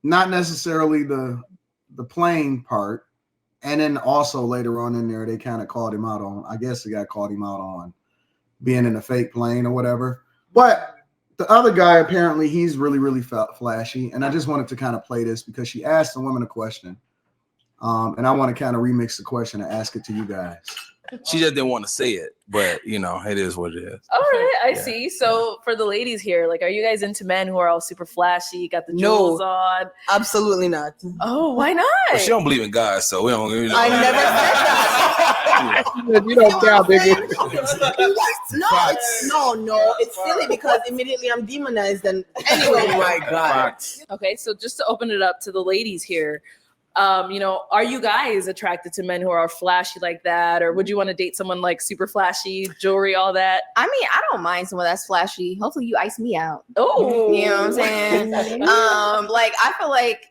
not necessarily the playing part. And then also later on in there, they kind of called him out on, I guess the guy called him out on being in a fake plane or whatever. But the other guy, apparently, he's really, really flashy. And I just wanted to kind of play this because she asked the women a question. And I want to kind of remix the question and ask it to you guys. She just didn't want to say it, but it is what it is. All right, I see. So for the ladies here, like, are you guys into men who are all super flashy, got the jewels on? Absolutely not. Oh, why not? Well, she don't believe in God, so we don't. I never said that. You don't count, nigga. No. It's silly because immediately I'm demonized. And anyway, oh my God. Okay, so just to open it up to the ladies here. Are you guys attracted to men who are flashy like that? Or would you want to date someone like super flashy, jewelry, all that? I mean, I don't mind someone that's flashy. Hopefully you ice me out. Oh, you know what I'm saying? Like, I feel like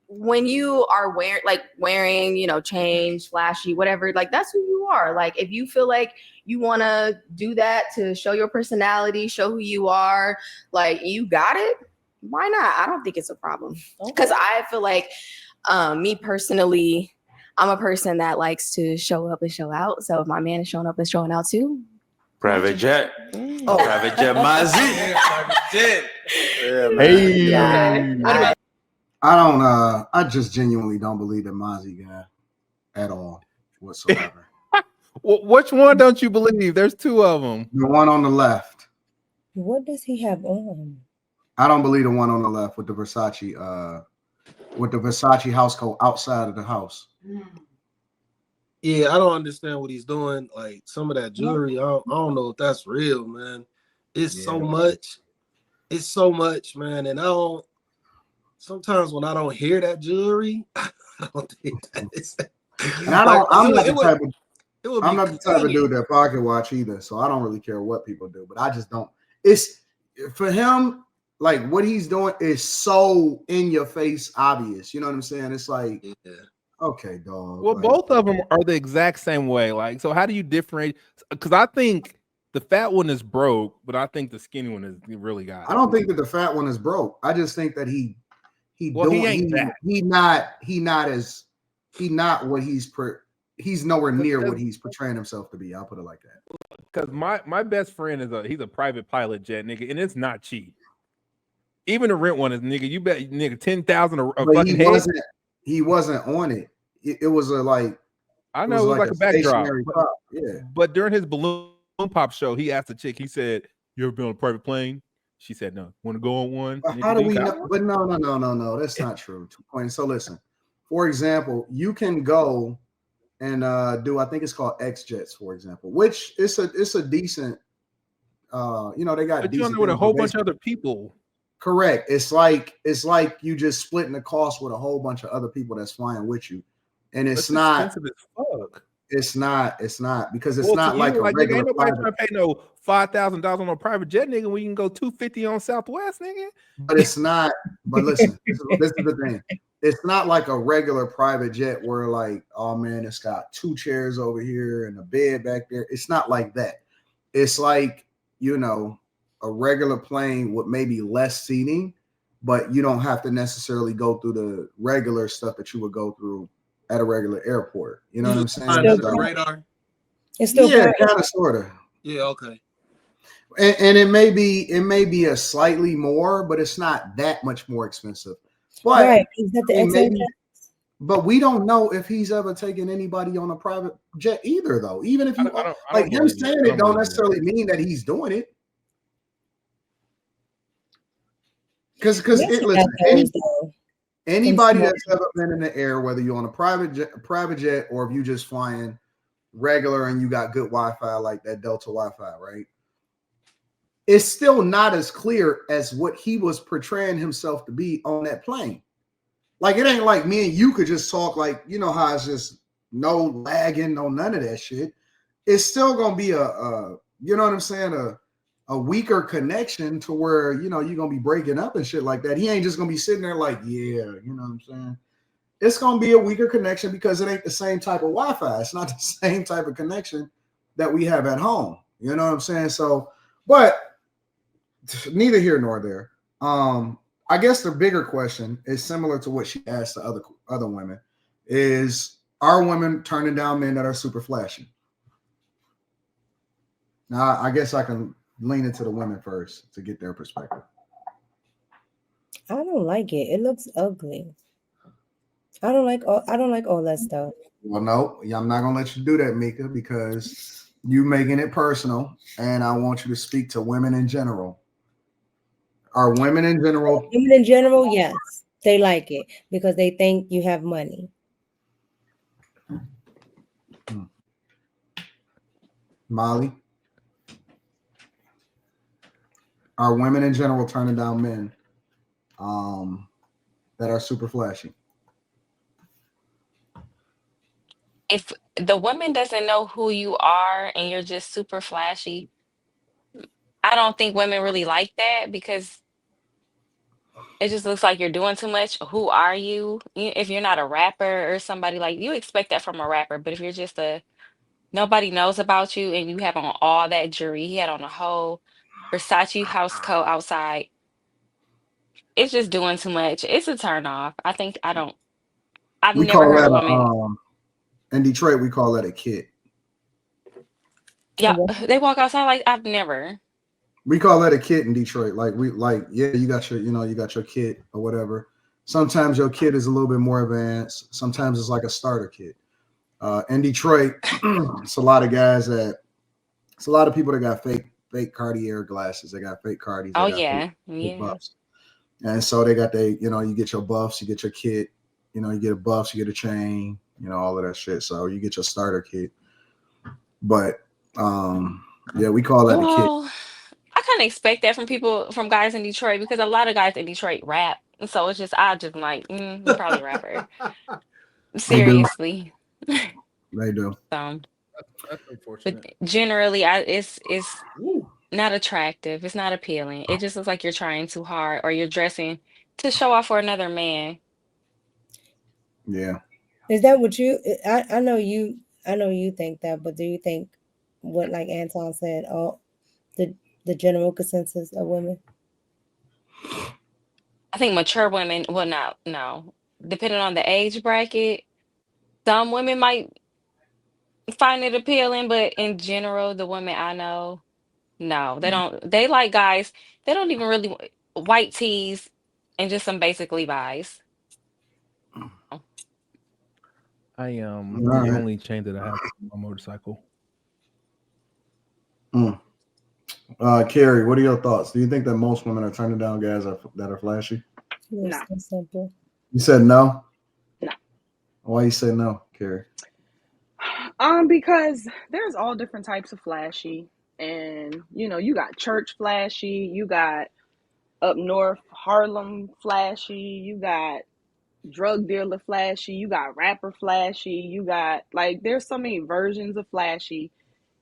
when you are wearing, change, flashy, whatever, like that's who you are. Like, if you feel like you want to do that to show your personality, show who you are, like you got it, why not? I don't think it's a problem. Because I feel like me personally, I'm a person that likes to show up and show out. So if my man is showing up and showing out too. Private jet. Private jet Mazi. Hey. I just genuinely don't believe that Mazi guy at all whatsoever. Well, which one don't you believe? There's two of them. The one on the left. What does he have on? I don't believe the one on the left with the Versace house coat outside of the house. Yeah, I don't understand what he's doing. Like some of that jewelry, I don't know if that's real, man. It's so much. It's so much, man. And sometimes when I don't hear that jewelry, I don't think that is. And I'm not the type of dude that pocket watch either. So I don't really care what people do, but I just don't. It's for him. Like what he's doing is so in your face obvious. You know what I'm saying? It's like, okay, dog. Well, like, both of them are the exact same way. Like, so how do you differentiate? Because I think the fat one is broke, but I think the skinny one is really got it. I don't think that the fat one is broke. I just think that he's nowhere near what he's portraying himself to be. I'll put it like that. Because my best friend he's a private pilot jet, nigga, and it's not cheap. Even the rent one is nigga. You bet nigga 10,000 a fucking head. He wasn't on it. It was I know it was like a backdrop. Yeah. But during his balloon pop show, he asked the chick. He said, "You ever been on a private plane?" She said, "No." Want to go on one? How do we know? But no. That's not true. 2 points. So listen. For example, you can go and do. I think it's called X Jets, for example, which it's a decent. They got. But you're with a whole bunch of other people. Correct. It's like you just splitting the cost with a whole bunch of other people that's flying with you, and it's not expensive as fuck. It's not because it's not like a regular. Ain't nobody trying to pay no $5,000 on a private jet, nigga. When you can go $250 on Southwest, nigga. But it's not. But listen, this is the thing. It's not like a regular private jet where like, oh man, it's got 2 chairs over here and a bed back there. It's not like that. It's like a regular plane with maybe less seating, but you don't have to necessarily go through the regular stuff that you would go through at a regular airport. You know what I'm saying? The radar. It's still kind of sort of. Yeah, okay. And it may be a slightly more, but it's not that much more expensive. But right. Is that the but we don't know if he's ever taken anybody on a private jet either, though. Even if you like him saying it, don't necessarily mean that he's doing it. Because anybody that's ever been in the air, whether you're on a private jet, or if you just flying regular and you got good Wi-Fi like that Delta Wi-Fi, right? It's still not as clear as what he was portraying himself to be on that plane. Like it ain't like me and you could just talk like how it's just no lagging, no none of that shit. It's still gonna be a you know what I'm saying, a weaker connection to where you're gonna be breaking up and shit like that. He ain't just gonna be sitting there like, yeah, you know what I'm saying? It's gonna be a weaker connection because it ain't the same type of Wi-Fi. It's not the same type of connection that we have at home. You know what I'm saying? So, but neither here nor there. I guess the bigger question is similar to what she asked the other women: is are women turning down men that are super flashy? Now, I guess I can lean into the women first to get their perspective. I don't like it. It looks ugly. I don't like all that stuff. Well, no, I'm not gonna let you do that, Mika, because you making it personal, and I want you to speak to women in general. Are women in general? Women in general, yes, they like it because they think you have money. Molly, are women in general turning down men that are super flashy? If the woman doesn't know who you are and you're just super flashy, I don't think women really like that because it just looks like you're doing too much. Who are you? If you're not a rapper or somebody like you expect that from a rapper, but if you're just a nobody knows about you and you have on all that jewelry, he had on a whole Versace house coat outside. It's just doing too much. It's a turn off. I think I don't. I've We never call heard that a woman. in Detroit. We call that a kit. Yeah, they walk outside like I've never. We call that a kit in Detroit. Yeah, you got your kit or whatever. Sometimes your kit is a little bit more advanced. Sometimes it's like a starter kit. In Detroit, it's a lot of people that got fake Cartier glasses. They got fake Cardis. Oh They got yeah, fake yeah. buffs. And so they got you get your buffs, you get your kit, you get a buffs, you get a chain, all of that shit. So you get your starter kit. But yeah, we call that a kit. Well, I kind of expect that from guys in Detroit because a lot of guys in Detroit rap. And so it's just I just like you're probably a rapper. They do. Seriously. They do. So, That's but unfortunate. generally, it's not attractive. It's not appealing. It just looks like you're trying too hard or you're dressing to show off for another man. Yeah. Is that what you? I know you. I know you think that, but do you think what like Anton said? All the general consensus of women. I think mature women will not no. Depending on the age bracket, some women might find it appealing, but in general, the women I know, no, they don't. They like guys. They don't even really white tees and just some basic Levi's. I All the right. only chain that I have is my motorcycle. Carrie, what are your thoughts? Do you think that most women are turning down guys that are flashy? It's No. so simple. You said no? No. Why you say no, Carrie? Because there's all different types of flashy, and you got church flashy, you got up north Harlem flashy, you got drug dealer flashy, you got rapper flashy, you got like there's so many versions of flashy,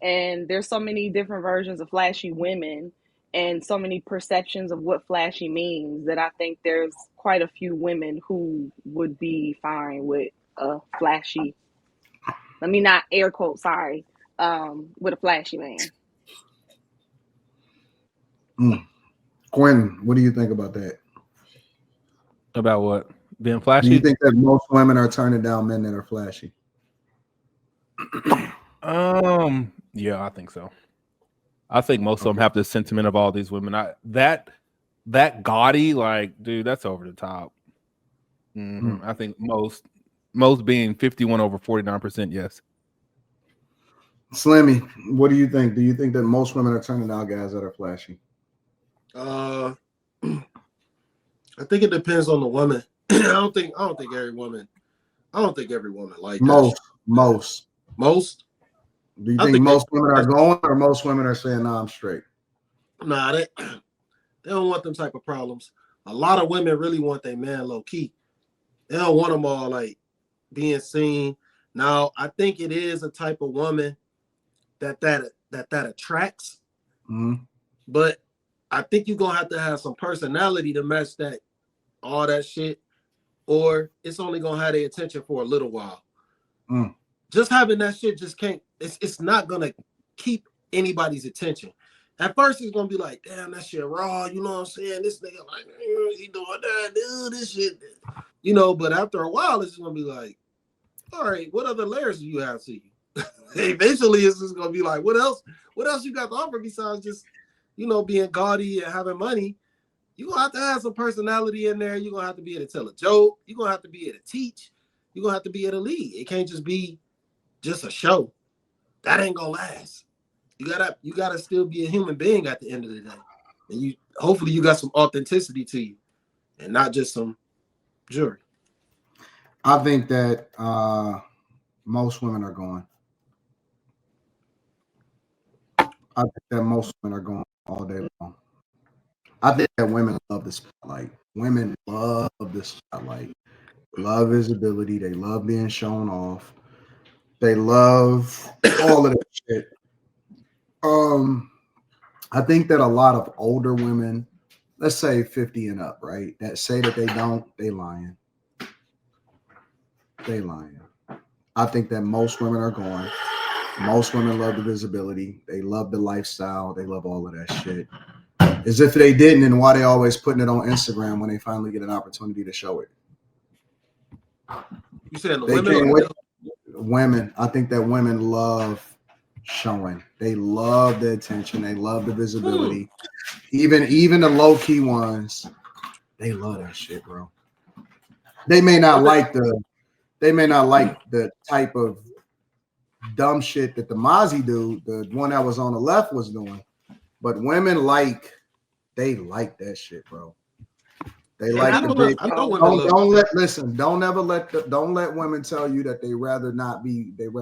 and there's so many different versions of flashy women, and so many perceptions of what flashy means that I think there's quite a few women who would be fine with a flashy. Let me not air quote, sorry, with a flashy man. Quinn, what do you think about that? About what? Being Do flashy? you think that most women are turning down men that are flashy? Yeah, I think so. I think most of them have the sentiment of all these women. That gaudy, like, dude, that's over the top. I think most being 51 over 49%, yes. Slimmy, what do you think? Do you think that most women are turning down guys that are flashy? I think it depends on the woman. I don't think every woman. I don't think every woman like that. Most. Do you think most women are going, or most women are saying, "No, I'm straight"? Nah, they don't want them type of problems. A lot of women really want their man low key. They don't want them all like being seen. Now, I think it is a type of woman that attracts. But I think you're gonna have to have some personality to match that, all that shit, or it's only gonna have their attention for a little while. Just having that shit just can't. It's not gonna keep anybody's attention. At first, it's gonna be like, damn, that shit raw. You know what I'm saying? This nigga like, he doing that, dude. This shit, you know. But after a while, it's gonna be like, all right, what other layers do you have to you? Eventually, it's just gonna be like, what else? What else you got to offer besides just, you know, being gaudy and having money? You're gonna have to have some personality in there. You're gonna have to be able to tell a joke. You're gonna have to be able to teach. You're gonna have to be able to lead. It can't just be just a show. That ain't gonna last. You gotta still be a human being at the end of the day. And hopefully you got some authenticity to you and not just some jewelry. I think that most women are going. I think that most women are going all day long. I think that women love the spotlight. Women love the spotlight. Love visibility. They love being shown off. They love all of that shit. I think that a lot of older women, let's say 50 and up, right, that say that they don't, they lying. They lying. I think that most women are going. Most women love the visibility. They love the lifestyle. They love all of that shit. As if they didn't, and why they always putting it on Instagram when they finally get an opportunity to show it. You said the They women? can't wait. Women. I think that women love showing. They love the attention. They love the visibility. Even the low key ones, they love that shit, bro. They may not like the type of dumb shit that the Mazi dude, the one that was on the left, was doing, but women they like that shit, bro. They like the big. Don't let women tell you that they rather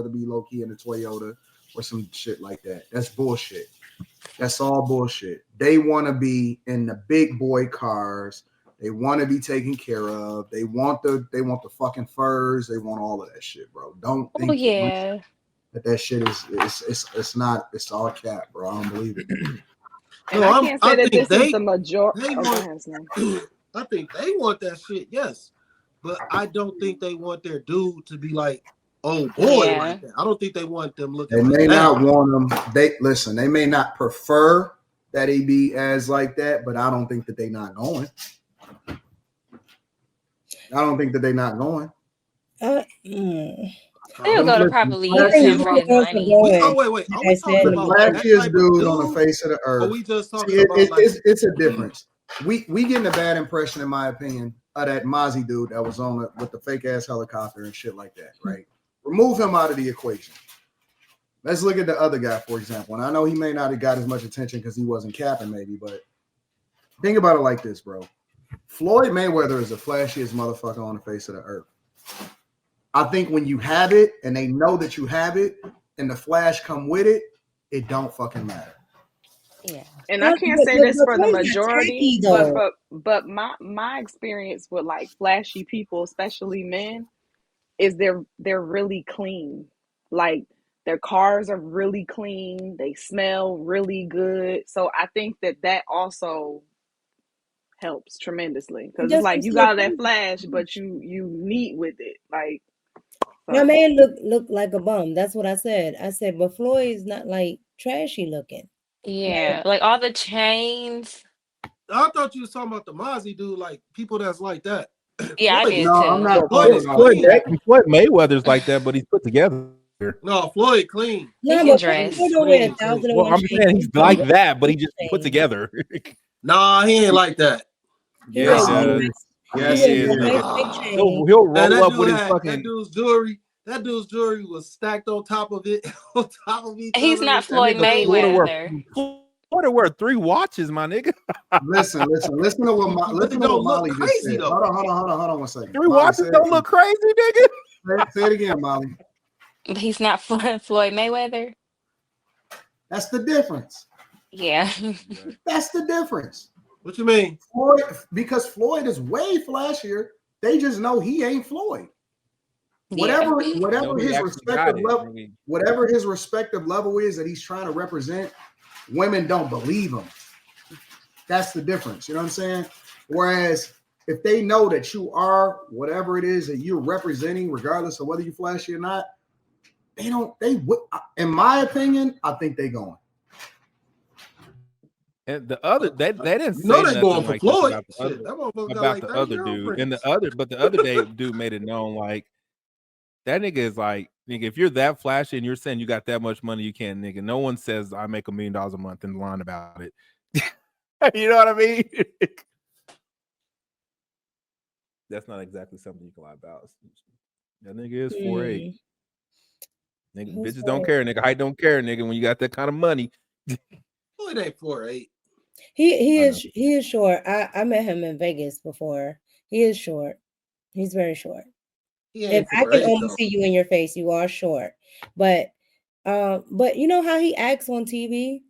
be low key in a Toyota or some shit like that. That's bullshit. That's all bullshit. They want to be in the big boy cars. They want to be taken care of. They want the fucking furs. They want all of that shit, bro. Don't think that shit is it's all cap, bro. I don't believe it. And I can't say that this is the majority. I think they want that shit, yes. But I don't think they want their dude to be like, oh boy, like that. I don't think they want them looking like that. They may not want them. They may not prefer that he be as like that, but I don't think that they not going. They'll go to probably use him for his money. Wait. Are we talking about the flashiest dude on the face of the earth? Are we just talking about it's a difference. We getting a bad impression, in my opinion, of that Mazi dude that was on with the fake ass helicopter and shit like that, right? Remove him out of the equation. Let's look at the other guy, for example. And I know he may not have got as much attention because he wasn't capping, maybe, but think about it like this, bro. Floyd Mayweather is the flashiest motherfucker on the face of the earth. I think when you have it and they know that you have it and the flash come with it, it don't fucking matter. Yeah. And I can't say this for the majority, but my experience with like flashy people, especially men, is they're really clean. Like their cars are really clean. They smell really good. So I think that also helps tremendously because it's like you got that flash, but you neat with it. Like my man look like a bum. That's what I said. I said, but Floyd's not like trashy looking. Yeah, like all the chains. I thought you was talking about the Mazi dude, like people that's like that. Yeah, I did too. I'm not Floyd Mayweather's like that, but he's put together. No, Floyd clean. No, he can dress. Well, I'm saying he's like that, but he just put together. Nah, he ain't like that. Yes, he is. He'll roll up with his fucking. That dude's jewelry was stacked on top of it, on top of each other. He's not Floyd Mayweather. Floyd wear 3 watches, my nigga. Listen to what Molly just said. Hold on 1 second. 3 watches don't look crazy, nigga. Say it again, Molly. He's not Floyd Mayweather. That's the difference. Yeah. That's the difference. What you mean? Because Floyd is way flashier. They just know he ain't Floyd. Yeah. Whatever his respective level is that he's trying to represent, women don't believe him. That's the difference. You know what I'm saying? Whereas if they know that you are whatever it is that you're representing, regardless of whether you flashy or not, in my opinion, I think they going. And the other, they didn't You know say they going nothing for like this Floyd. about the other, Shit, that motherfucker got about like the 30 other dude. girlfriends. And the other dude made it known like that nigga is like, nigga, if you're that flashy and you're saying you got that much money, you can't, nigga. No one says I make $1 million a month and lying about it. You know what I mean? That's not exactly something you can lie about. That nigga is 4'8". Nigga, Who's bitches don't 4'8"? care, nigga. Height don't care, nigga. When you got that kind of money, Floyd ain't 4'8". He I is short. I met him in Vegas before. He is short. He's very short. He If ain't I can 4'8" only though. see you in your face, you are short. But you know how he acts on TV?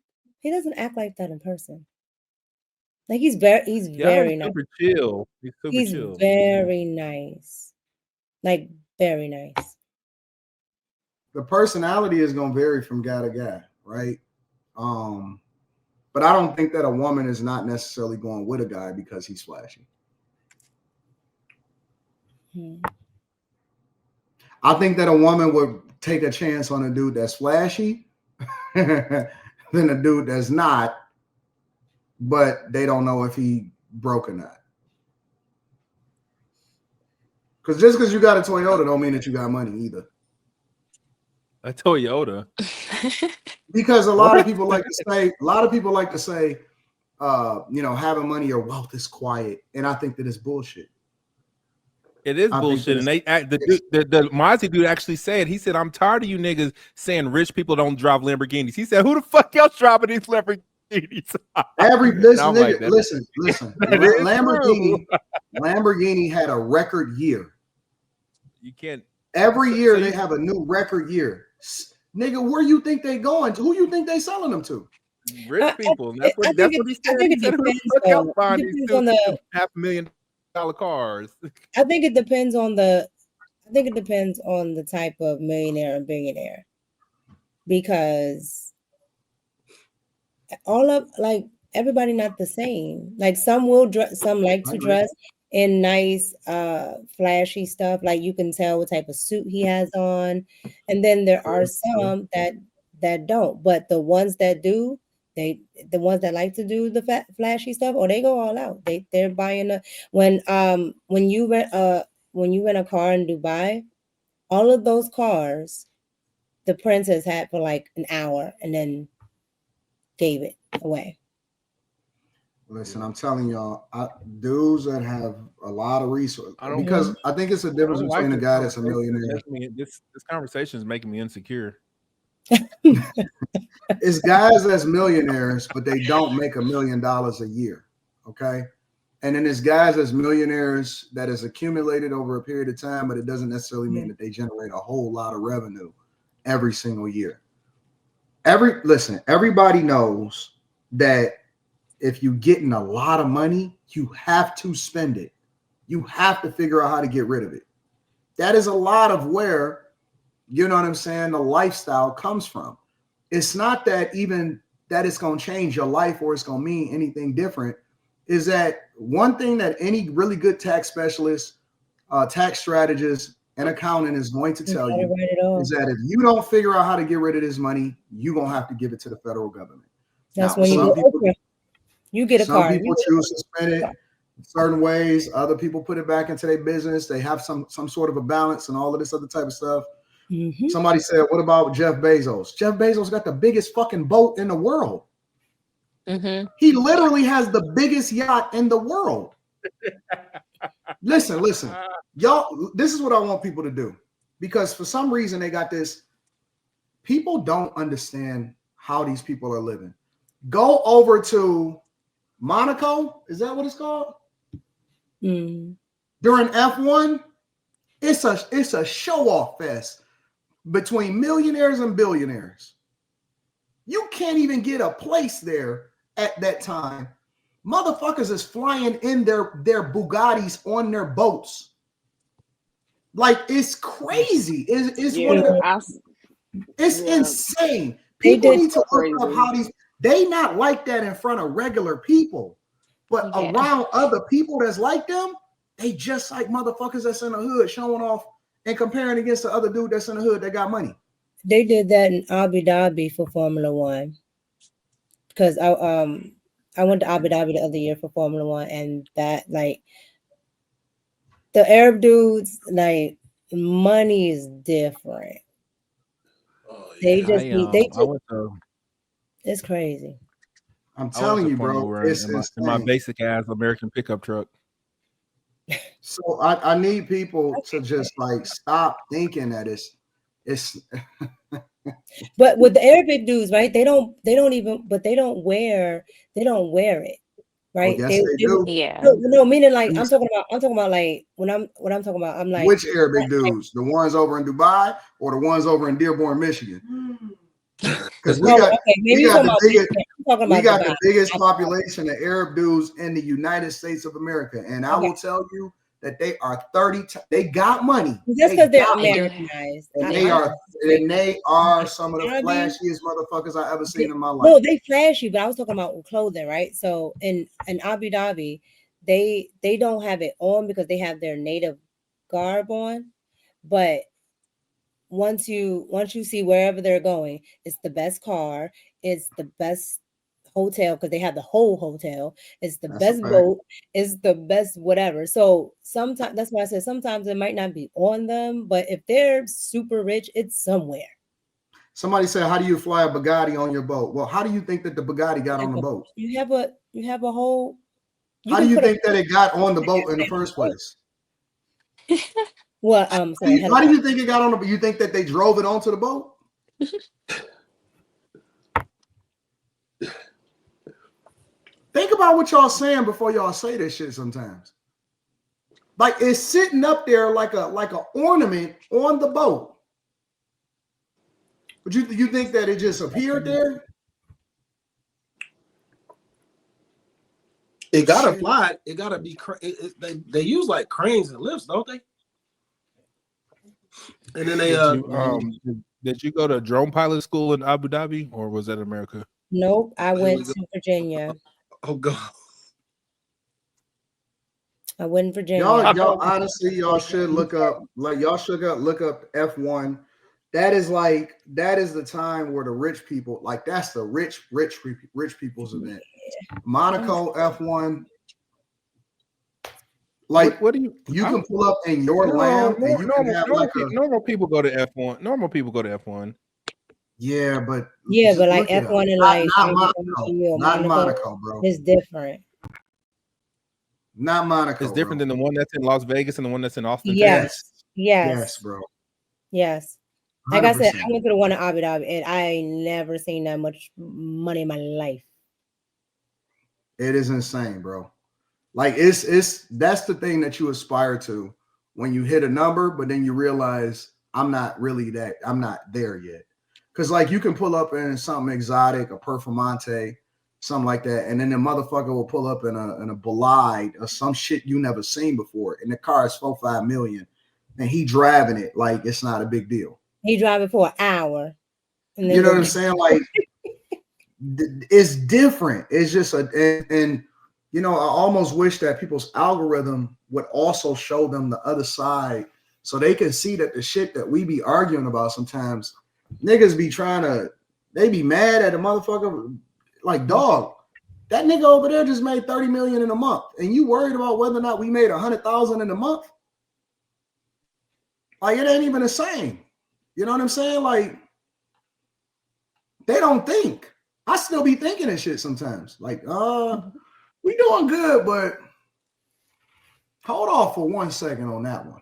He doesn't act like that in person. Like he's very nice. super chill. He's super He's chill. very nice. Like very nice. The personality is gonna vary from guy to guy, right? But I don't think that a woman is not necessarily going with a guy because he's flashy. I think that a woman would take a chance on a dude that's flashy than a dude that's not, but they don't know if he broke or not. Because just because you got a Toyota don't mean that you got money either. A Toyota. Because a lot of people like to say, having money or wealth is quiet. And I think that it's bullshit. It is bullshit. And the Mazi dude actually said, he said, I'm tired of you niggas saying rich people don't drive Lamborghinis. He said, who the fuck else driving these Lamborghinis? Listen. Lamborghini had a record year. You can't. Every year they have a new record year. Nigga, where you think they going? Who you think they selling them to? Rich people. That's what he said. He said, who the fuck else buying these $2.5 million cars? I think it depends on the type of millionaire and billionaire. Because everybody not the same. Like some will dress, some like to dress in nice flashy stuff. Like you can tell what type of suit he has on. And then there are some that don't. But the ones that do, the ones that like to do the flashy stuff, or they go all out. They're buying when you rent a car in Dubai, all of those cars the princess had for like an hour and then gave it away. Listen, I'm telling y'all, dudes that have a lot of resources, because I think it's a difference between a guy that's a millionaire. This conversation is making me insecure. It's guys that's millionaires, but they don't make $1 million a year. Okay. And then there's guys that's millionaires that is accumulated over a period of time, but it doesn't necessarily mean that they generate a whole lot of revenue every single year. Everybody knows that if you're getting a lot of money, you have to spend it. You have to figure out how to get rid of it. That is a lot of where, you know what I'm saying, the lifestyle comes from. It's not that even that it's going to change your life or it's going to mean anything different. Is that one thing that any really good tax specialist, tax strategist, and accountant is going to tell you is that if you don't figure out how to get rid of this money, you're going to have to give it to the federal government. That's when you get a car. Some people choose to spend it certain ways. Other people put it back into their business. They have some sort of a balance and all of this other type of stuff. Mm-hmm. Somebody said, what about Jeff Bezos? Jeff Bezos got the biggest fucking boat in the world. Mm-hmm. He literally has the biggest yacht in the world. Listen, y'all, this is what I want people to do, because for some reason they got this. People don't understand how these people are living. Go over to Monaco. Is that what it's called? Mm. During F1, it's a show-off fest between millionaires and billionaires. You can't even get a place there at that time. Motherfuckers is flying in their Bugattis on their boats. Like, it's crazy. It's insane. People need to look up how they not like that in front of regular people, but around other people that's like them, they just like motherfuckers that's in the hood showing off and comparing against the other dude that's in the hood that got money. They did that in Abu Dhabi for Formula One, because I went to Abu Dhabi the other year for Formula One, and that like the Arab dudes, like money is different. Oh They yeah. just need they I just, went to it's crazy. I'm I went telling to you, Formula bro, One it's in my insane. basic ass American pickup truck. So I need people to just like stop thinking that it's But with the Arabic dudes, right? They don't even, but they don't wear it, oh right? yes they do. Yeah. No, meaning like Let me I'm talking about like when I'm talking about, I'm like, Which Arabic dudes? The ones over in Dubai or the ones over in Dearborn, Michigan? Because oh, okay, maybe you're talking about Michigan. I'm talking we about got Dubai. the biggest population of Arab dudes in the United States of America, and I Okay. will tell you that they are 30. They got money. Just because they're They do. Americanized. And Yeah. they are some of the You know what I mean? flashiest motherfuckers I ever seen in my No, life. they flashy, but I was talking about clothing, right? So in Abu Dhabi, they don't have it on because they have their native garb on, but once you see wherever they're going, it's the best car, it's the best hotel because they have the whole hotel, it's the That's a best fact. boat, it's the best whatever. So sometimes that's why I said sometimes it might not be on them, but if they're super rich, it's somewhere. Somebody said, "How do you fly a Bugatti on your boat?" Well, how do you think that the Bugatti got on the boat? You have a whole. How do you think that it got on the boat in the first place? Well, sorry. Why do you think it got on the boat? You think that they drove it onto the boat? Think about what y'all saying before y'all say this shit sometimes. Like it's sitting up there like a ornament on the boat. But you think that it just appeared there? It gotta fly. It gotta be. They use like cranes and lifts, don't they? And then they did you go to drone pilot school in Abu Dhabi or was that America? Nope, I went to Virginia. Oh god. I went to Virginia. Y'all honestly, y'all should look up F1. That is the time where the rich people, like that's the rich people's event. Monaco F1. Like what do you can pull up in your land and you can have normal people go to F1. Normal people go to F1. Yeah, but like F1 and like not Monaco, bro. It's different. Not Monaco. It's different than the one that's in Las Vegas and the one that's in Austin. Yes, bro. Yes. Like 100%. I said, I went to the one in Abu Dhabi and I ain't never seen that much money in my life. It is insane, bro. Like it's that's the thing that you aspire to when you hit a number, but then you realize I'm not there yet. Because like you can pull up in something exotic, a Performante, something like that, and then the motherfucker will pull up in a Bolide or some shit you never seen before, and the car is $4-5 million, and he driving it like it's not a big deal. He driving for an hour. You know what I'm saying? Like it's different. It's just and you know, I almost wish that people's algorithm would also show them the other side so they can see that the shit that we be arguing about sometimes, niggas be they be mad at a motherfucker. Like, dog, that nigga over there just made 30 million in a month, and you worried about whether or not we made 100,000 in a month? Like, it ain't even the same. You know what I'm saying? Like, they don't think. I still be thinking of shit sometimes. Like, we doing good, but hold off for 1 second on that one.